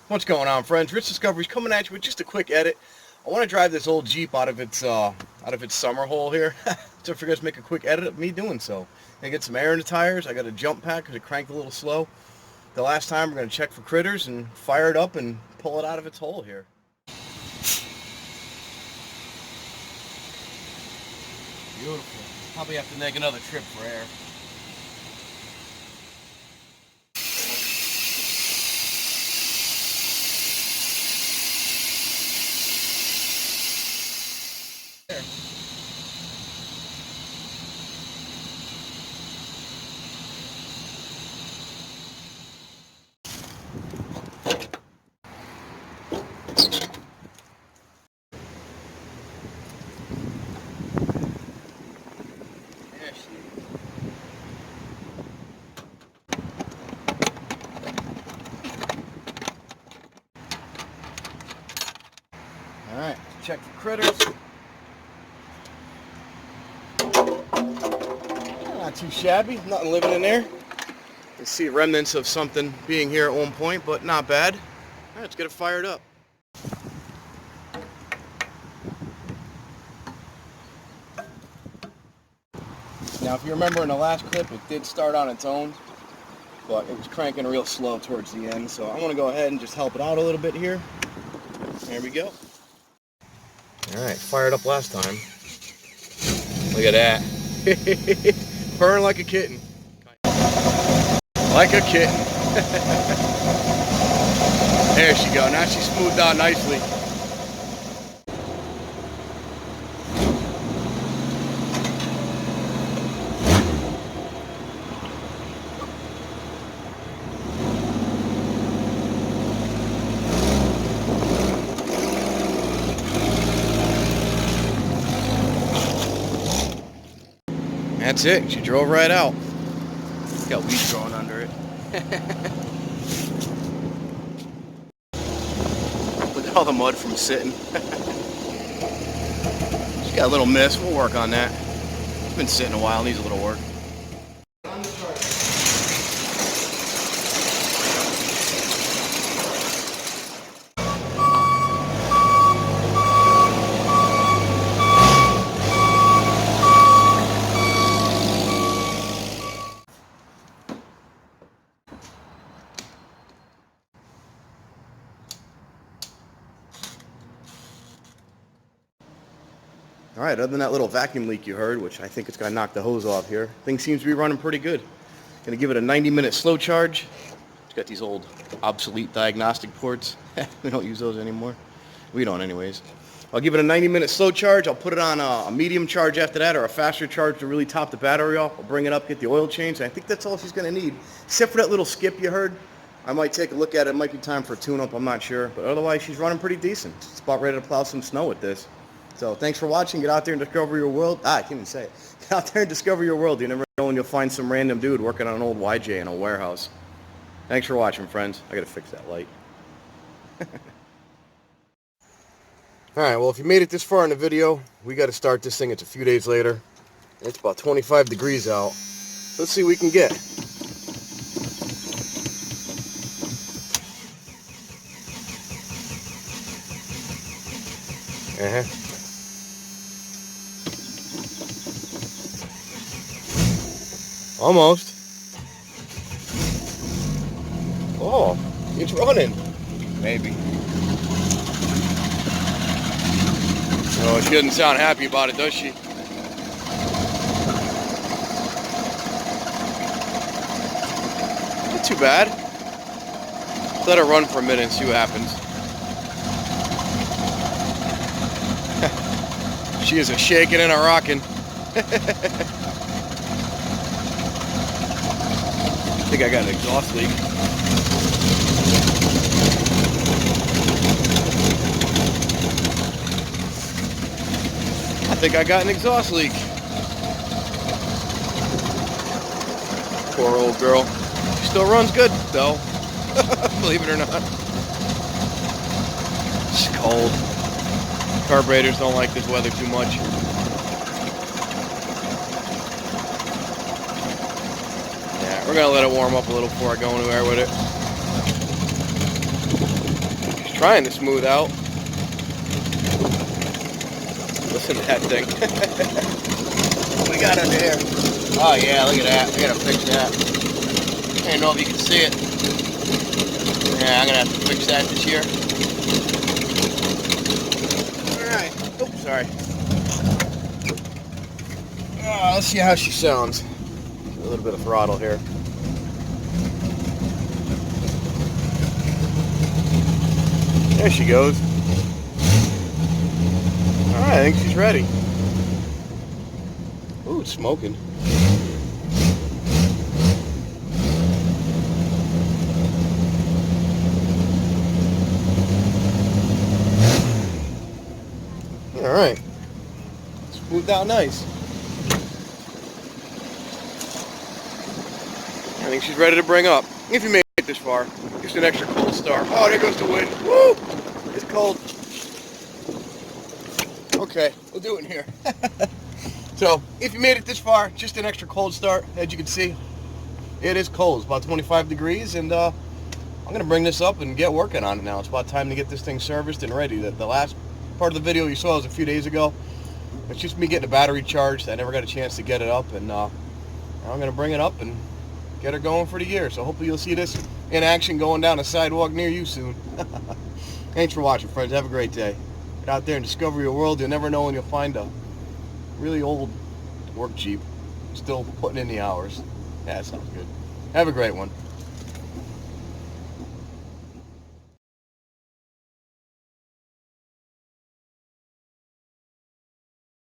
What's going on, friends? Rich Discovery's coming at you with just a quick edit. I want to drive this old Jeep out of its summer hole here. So I figured I'd make a quick edit of me doing so. I get some air in the tires. I got a jump pack because it cranked a little slow. The last time we're going to check for critters and fire it up and pull it out of its hole here. Beautiful. Probably have to make another trip for air. There. Alright, check for critters. Not too shabby, nothing living in there. You can see remnants of something being here at one point, but not bad. Alright, let's get it fired up. Now, if you remember in the last clip, it did start on its own, but it was cranking real slow towards the end, so I'm going to go ahead and just help it out a little bit here. There we go. Alright, fired up last time. Look at that. Purring like a kitten. Like a kitten. There she go. Now she's smoothed out nicely. That's it. She drove right out. Got weeds growing under it. Look at all the mud from sitting. She's got a little mist. We'll work on that. It's been sitting a while. Needs a little work. Alright, other than that little vacuum leak you heard, which I think it's going to knock the hose off here, things seems to be running pretty good. Going to give it a 90-minute slow charge. It's got these old obsolete diagnostic ports. We don't use those anymore. We don't anyways. I'll give it a 90-minute slow charge. I'll put it on a medium charge after that, or a faster charge to really top the battery off. I'll bring it up, get the oil changed. I think that's all she's going to need. Except for that little skip you heard. I might take a look at it. It might be time for a tune-up. I'm not sure. But otherwise, she's running pretty decent. It's about ready to plow some snow with this. So thanks for watching. Get out there and discover your world. I can't even say it. Get out there and discover your world. You never know when you'll find some random dude working on an old YJ in a warehouse. Thanks for watching, friends. I gotta fix that light. Alright, well, if you made it this far in the video, we gotta start this thing. It's a few days later. It's about 25 degrees out. Let's see what we can get. Almost. Oh, it's running. Maybe. Oh, she doesn't sound happy about it, does she? Not too bad. Let her run for a minute and see what happens. She is a shaking and a rocking. I think I got an exhaust leak. I think I got an exhaust leak. Poor old girl. She still runs good, though. Believe it or not. It's cold. Carburetors don't like this weather too much. Yeah, we're gonna let it warm up a little before I go anywhere with it. trying to smooth out. Listen to that thing. What we got under here? Oh yeah, look at that. I gotta fix that. I don't know if you can see it. Yeah, I'm gonna have to fix that this year. Alright. Oops, sorry. Let's see how she sounds. A little bit of throttle here. There she goes. Alright, I think she's ready. Ooh, it's smoking. Alright. Smoothed out nice. I think she's ready to bring up. If you made it this far, just an extra cold start. Oh, there goes the wind. Woo! It's cold. Okay, we'll do it in here. So, if you made it this far, just an extra cold start. As you can see, it is cold. It's about 25 degrees, and I'm going to bring this up and get working on it now. It's about time to get this thing serviced and ready. The last part of the video you saw was a few days ago. It's just me getting the battery charged. I never got a chance to get it up, and now I'm going to bring it up and get her going for the year. So hopefully you'll see this in action going down a sidewalk near you soon. Thanks for watching, friends. Have a great day. Get out there and discover your world. You'll never know when you'll find a really old work Jeep still putting in the hours. Yeah, that sounds good. Have a great one.